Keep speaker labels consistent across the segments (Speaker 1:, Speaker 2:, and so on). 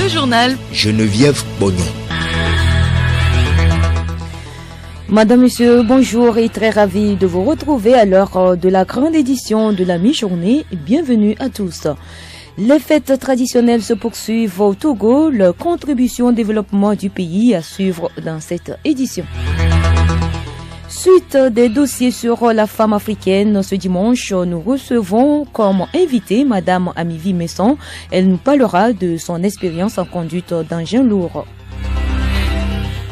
Speaker 1: Le journal
Speaker 2: Geneviève Bognon.
Speaker 3: Madame, Monsieur, bonjour et très ravi de vous retrouver à l'heure de la grande édition de la mi-journée. Bienvenue à tous. Les fêtes traditionnelles se poursuivent au Togo. Leur contribution au développement du pays à suivre dans cette édition. Suite des dossiers sur la femme africaine, ce dimanche, nous recevons comme invitée Madame Amivi Messon. Elle nous parlera de son expérience en conduite d'engin lourd.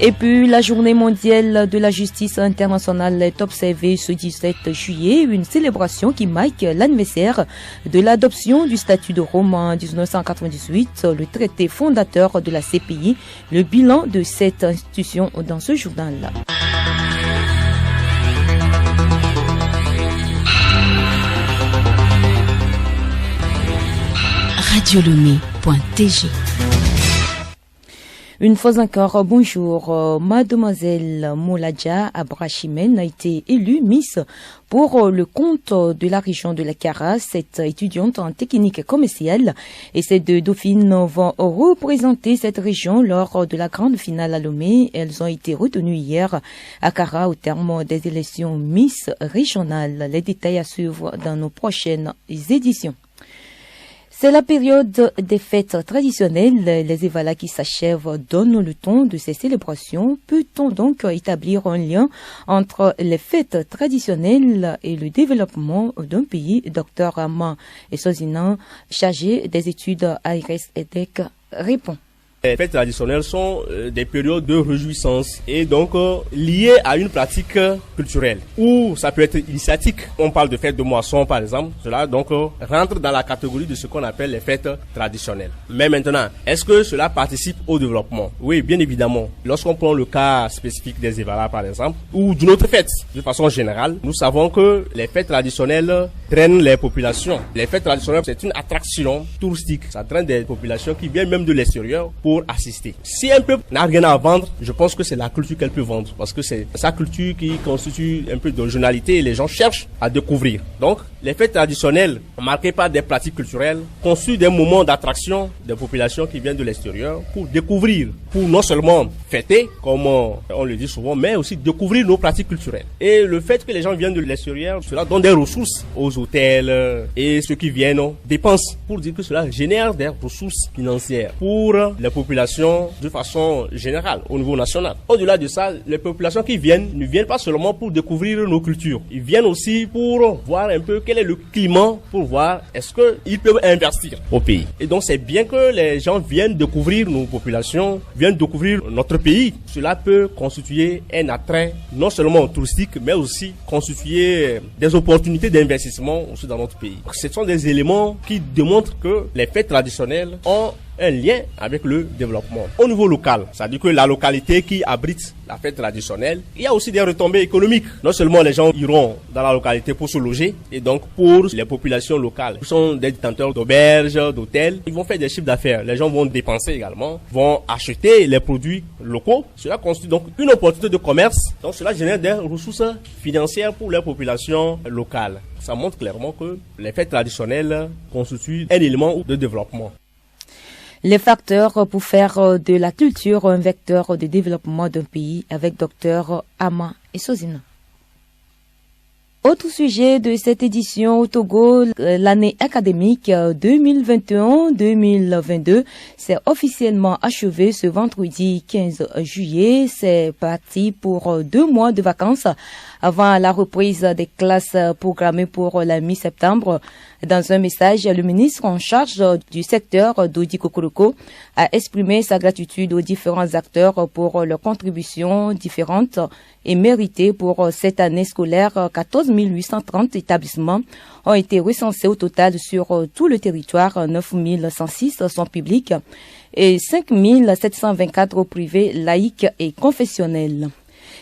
Speaker 3: Et puis, la journée mondiale de la justice internationale est observée ce 17 juillet, une célébration qui marque l'anniversaire de l'adoption du statut de Rome en 1998, le traité fondateur de la CPI, le bilan de cette institution dans ce journal-là.
Speaker 1: radiolomé.tg.
Speaker 3: Une fois encore, bonjour. Mademoiselle Moladja Abrachimène a été élue Miss pour le compte de la région de la Kara. Cette étudiante en technique commerciale et ces deux dauphines vont représenter cette région lors de la grande finale à Lomé. Elles ont été retenues hier à Kara au terme des élections Miss régionales. Les détails à suivre dans nos prochaines éditions. C'est la période des fêtes traditionnelles. Les évalas qui s'achèvent donnent le ton de ces célébrations. Peut-on donc établir un lien entre les fêtes traditionnelles et le développement d'un pays? Docteur Ama Esozina, chargé des études à IRES-EDEC, répond.
Speaker 4: Les fêtes traditionnelles sont des périodes de réjouissance et donc liées à une pratique culturelle ou ça peut être initiatique. On parle de fêtes de moisson par exemple. Cela donc rentre dans la catégorie de ce qu'on appelle les fêtes traditionnelles. Mais maintenant, est-ce que cela participe au développement? Oui, bien évidemment. Lorsqu'on prend le cas spécifique des Évalas par exemple ou d'une autre fête, de façon générale, nous savons que les fêtes traditionnelles traînent les populations. Les fêtes traditionnelles, c'est une attraction touristique. Ça traîne des populations qui viennent même de l'extérieur pour assister. Si un peuple n'a rien à vendre, je pense que c'est la culture qu'elle peut vendre parce que c'est sa culture qui constitue un peu d'originalité et les gens cherchent à découvrir. Donc, les fêtes traditionnelles marquées par des pratiques culturelles constituent des moments d'attraction des populations qui viennent de l'extérieur pour découvrir, pour non seulement fêter, comme on le dit souvent, mais aussi découvrir nos pratiques culturelles. Et le fait que les gens viennent de l'extérieur, cela donne des ressources aux hôtels et ceux qui viennent dépensent pour dire que cela génère des ressources financières pour les populations de façon générale au niveau national. Au-delà de ça, les populations qui viennent ne viennent pas seulement pour découvrir nos cultures. Ils viennent aussi pour voir un peu quel est le climat, pour voir est-ce qu'ils peuvent investir au pays. Et donc c'est bien que les gens viennent découvrir nos populations, viennent découvrir notre pays. Cela peut constituer un attrait non seulement touristique, mais aussi constituer des opportunités d'investissement aussi dans notre pays. Ce sont des éléments qui démontrent que les fêtes traditionnelles ont un lien avec le développement. Au niveau local, c'est-à-dire que la localité qui abrite la fête traditionnelle, il y a aussi des retombées économiques. Non seulement les gens iront dans la localité pour se loger, et donc pour les populations locales, qui sont des détenteurs d'auberges, d'hôtels, ils vont faire des chiffres d'affaires. Les gens vont dépenser également, vont acheter les produits locaux. Cela constitue donc une opportunité de commerce. Donc cela génère des ressources financières pour les populations locales. Ça montre clairement que les fêtes traditionnelles constituent un élément de développement.
Speaker 3: Les facteurs pour faire de la culture un vecteur de développement d'un pays avec Dr Ama Esozina. Autre sujet de cette édition au Togo, l'année académique 2021-2022 s'est officiellement achevée ce vendredi 15 juillet. C'est parti pour 2 mois de vacances avant la reprise des classes programmées pour la mi-septembre. Dans un message, le ministre en charge du secteur Dodi Kokoroko a exprimé sa gratitude aux différents acteurs pour leurs contributions différentes et méritées pour cette année scolaire. 14 830 établissements ont été recensés au total sur tout le territoire. 9 106 sont publics et 5 724 privés, laïcs et confessionnels.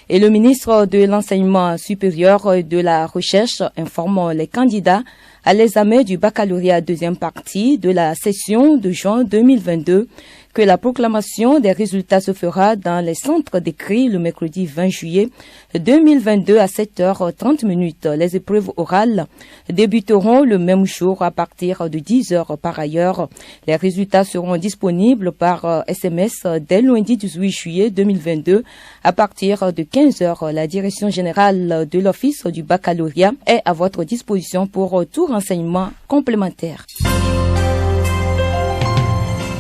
Speaker 3: Et le ministre de l'Enseignement supérieur et de la Recherche informe les candidats à l'examen du baccalauréat deuxième partie de la session de juin 2022 que la proclamation des résultats se fera dans les centres d'écrit le mercredi 20 juillet 2022 à 7h30. Les épreuves orales débuteront le même jour à partir de 10h. Par ailleurs, les résultats seront disponibles par SMS dès lundi 18 juillet 2022 à partir de 15h. La direction générale de l'Office du baccalauréat est à votre disposition pour tout renseignement complémentaire.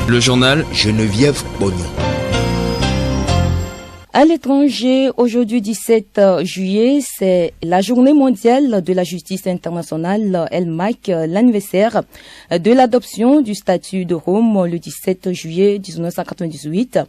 Speaker 2: Le journal
Speaker 5: Geneviève Bognon.
Speaker 3: À l'étranger, aujourd'hui 17 juillet, c'est la journée mondiale de la justice internationale. Elle marque l'anniversaire de l'adoption du statut de Rome le 17 juillet 1998.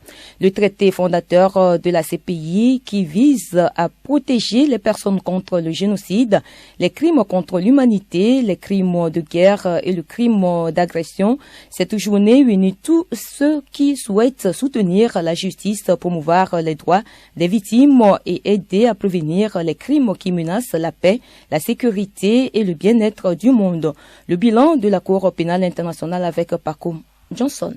Speaker 3: Le traité fondateur de la CPI qui vise à protéger les personnes contre le génocide, les crimes contre l'humanité, les crimes de guerre et le crime d'agression. Cette journée unit tous ceux qui souhaitent soutenir la justice, promouvoir les droits des victimes et aider à prévenir les crimes qui menacent la paix, la sécurité et le bien-être du monde. Le bilan de la Cour pénale internationale avec Paco Johnson.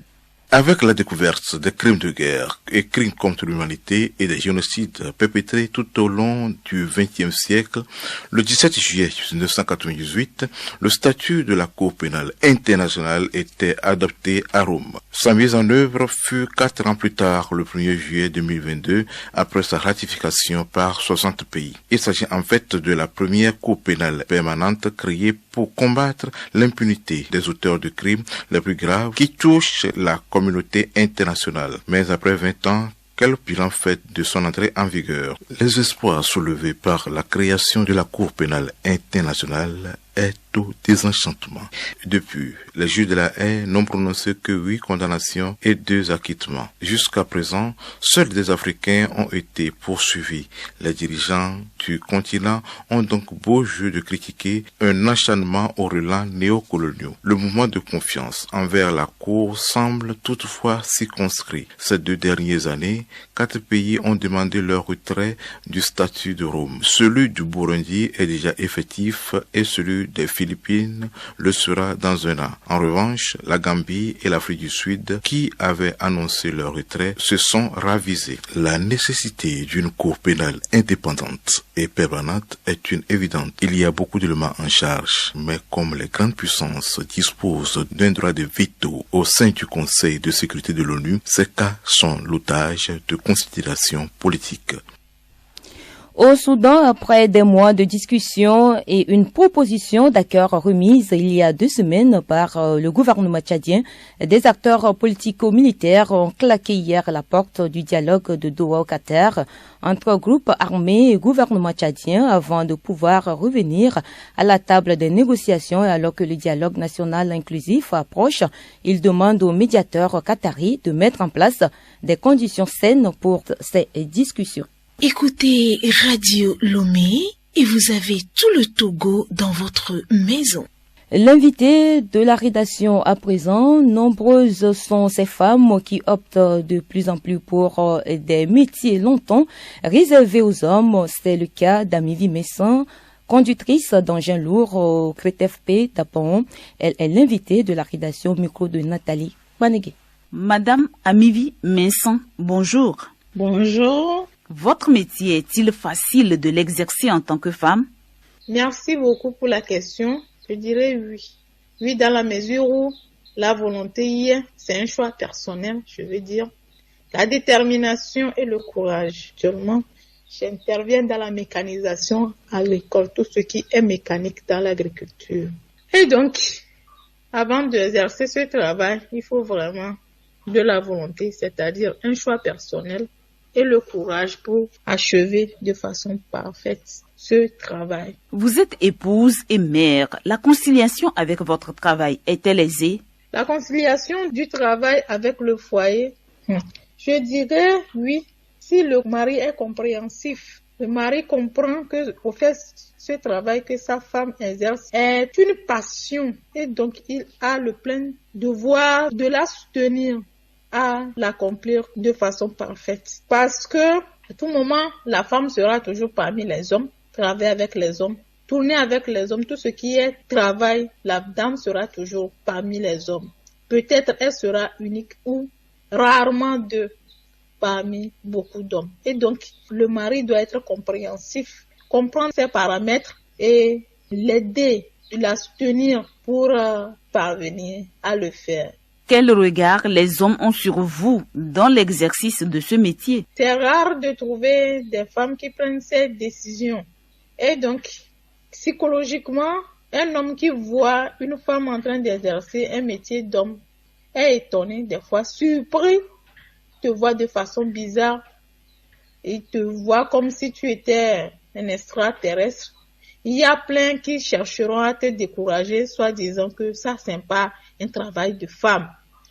Speaker 6: Avec la découverte des crimes de guerre et crimes contre l'humanité et des génocides perpétrés tout au long du XXe siècle, le 17 juillet 1998, le statut de la Cour pénale internationale était adopté à Rome. Sa mise en œuvre fut 4 ans plus tard, le 1er juillet 2022, après sa ratification par 60 pays. Il s'agit en fait de la première Cour pénale permanente créée pour combattre l'impunité des auteurs de crimes les plus graves qui touchent la communauté internationale. Mais après 20 ans, quel bilan fait de son entrée en vigueur? Les espoirs soulevés par la création de la Cour pénale internationale est au désenchantement. Depuis, les juges de la haie n'ont prononcé que 8 condamnations et 2 acquittements. Jusqu'à présent, seuls des Africains ont été poursuivis. Les dirigeants du continent ont donc beau jeu de critiquer un enchaînement aux relents néocoloniaux. Le mouvement de confiance envers la Cour semble toutefois circonscrit. Ces 2 dernières années, 4 pays ont demandé leur retrait du statut de Rome. Celui du Burundi est déjà effectif et celui des Philippines le sera dans un an. En revanche, la Gambie et l'Afrique du Sud, qui avaient annoncé leur retrait, se sont ravisés. La nécessité d'une cour pénale indépendante et permanente est une évidente. Il y a beaucoup d'éléments en charge, mais comme les grandes puissances disposent d'un droit de veto au sein du Conseil de sécurité de l'ONU, ces cas sont l'otage de considérations politiques.
Speaker 3: Au Soudan, après des mois de discussion et une proposition d'accord remise il y a 2 semaines par le gouvernement tchadien, des acteurs politico-militaires ont claqué hier la porte du dialogue de Doha au Qatar entre groupes armés et gouvernement tchadien avant de pouvoir revenir à la table des négociations. Et alors que le dialogue national inclusif approche, ils demandent aux médiateurs qataris de mettre en place des conditions saines pour ces discussions.
Speaker 1: Écoutez Radio Lomé et vous avez tout le Togo dans votre maison.
Speaker 3: L'invité de la rédaction à présent, nombreuses sont ces femmes qui optent de plus en plus pour des métiers longtemps réservés aux hommes. C'est le cas d'Amivi Messan, conductrice d'engin lourd au CRETFP d'Apon. Elle est l'invitée de la rédaction micro de Nathalie Wanege.
Speaker 7: Madame Amivi Messan, bonjour.
Speaker 8: Bonjour.
Speaker 7: Votre métier est-il facile de l'exercer en tant que femme?
Speaker 8: Merci beaucoup pour la question. Je dirais oui. Oui, dans la mesure où la volonté y est, c'est un choix personnel, je veux dire. La détermination et le courage. Actuellement, j'interviens dans la mécanisation agricole, tout ce qui est mécanique dans l'agriculture. Et donc, avant d'exercer ce travail, il faut vraiment de la volonté, c'est-à-dire un choix personnel et le courage pour achever de façon parfaite ce travail.
Speaker 7: Vous êtes épouse et mère. La conciliation avec votre travail est-elle aisée?
Speaker 8: La conciliation du travail avec le foyer, je dirais oui, si le mari est compréhensif. Le mari comprend que, au fait, ce travail que sa femme exerce est une passion et donc il a le plein devoir de la soutenir à l'accomplir de façon parfaite. Parce que, à tout moment, la femme sera toujours parmi les hommes, travailler avec les hommes, tourner avec les hommes, tout ce qui est travail, la dame sera toujours parmi les hommes. Peut-être elle sera unique ou rarement 2 parmi beaucoup d'hommes. Et donc, le mari doit être compréhensif, comprendre ses paramètres et l'aider, la soutenir pour parvenir à le faire.
Speaker 7: Quel regard les hommes ont sur vous dans l'exercice de ce métier?
Speaker 8: C'est rare de trouver des femmes qui prennent ces décisions. Et donc, psychologiquement, un homme qui voit une femme en train d'exercer un métier d'homme est étonné, des fois surpris, te voit de façon bizarre, il te voit comme si tu étais un extraterrestre. Il y a plein qui chercheront à te décourager, soit disant que ça c'est pas un travail de femme,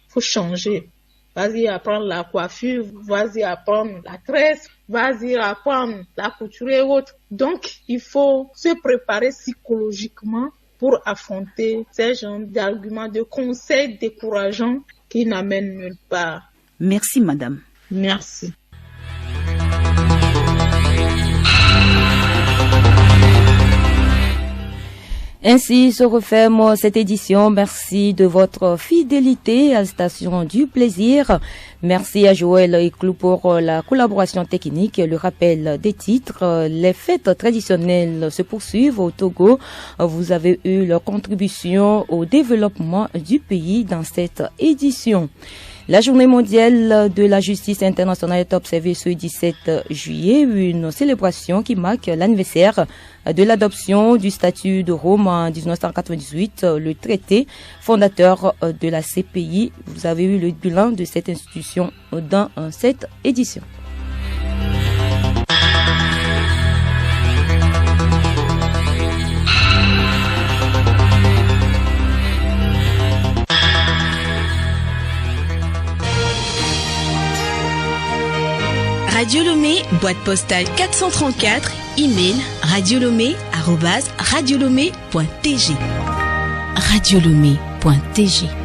Speaker 8: faut changer. Vas-y apprendre la coiffure, vas-y apprendre la tresse, vas-y apprendre la couture et autres. Donc, il faut se préparer psychologiquement pour affronter ces genres d'arguments, de conseils décourageants qui n'amènent nulle part.
Speaker 7: Merci, madame.
Speaker 8: Merci.
Speaker 3: Ainsi se referme cette édition. Merci de votre fidélité à la station du plaisir. Merci à Joël Eclou pour la collaboration technique. Le rappel des titres. Les fêtes traditionnelles se poursuivent au Togo. Vous avez eu leur contribution au développement du pays dans cette édition. La journée mondiale de la justice internationale est observée ce 17 juillet, une célébration qui marque l'anniversaire de l'adoption du statut de Rome en 1998, le traité fondateur de la CPI. Vous avez eu le bilan de cette institution dans cette édition.
Speaker 1: Radio Lomé, boîte postale 434, email radiolomé@radiolomé.tg. radiolomé.tg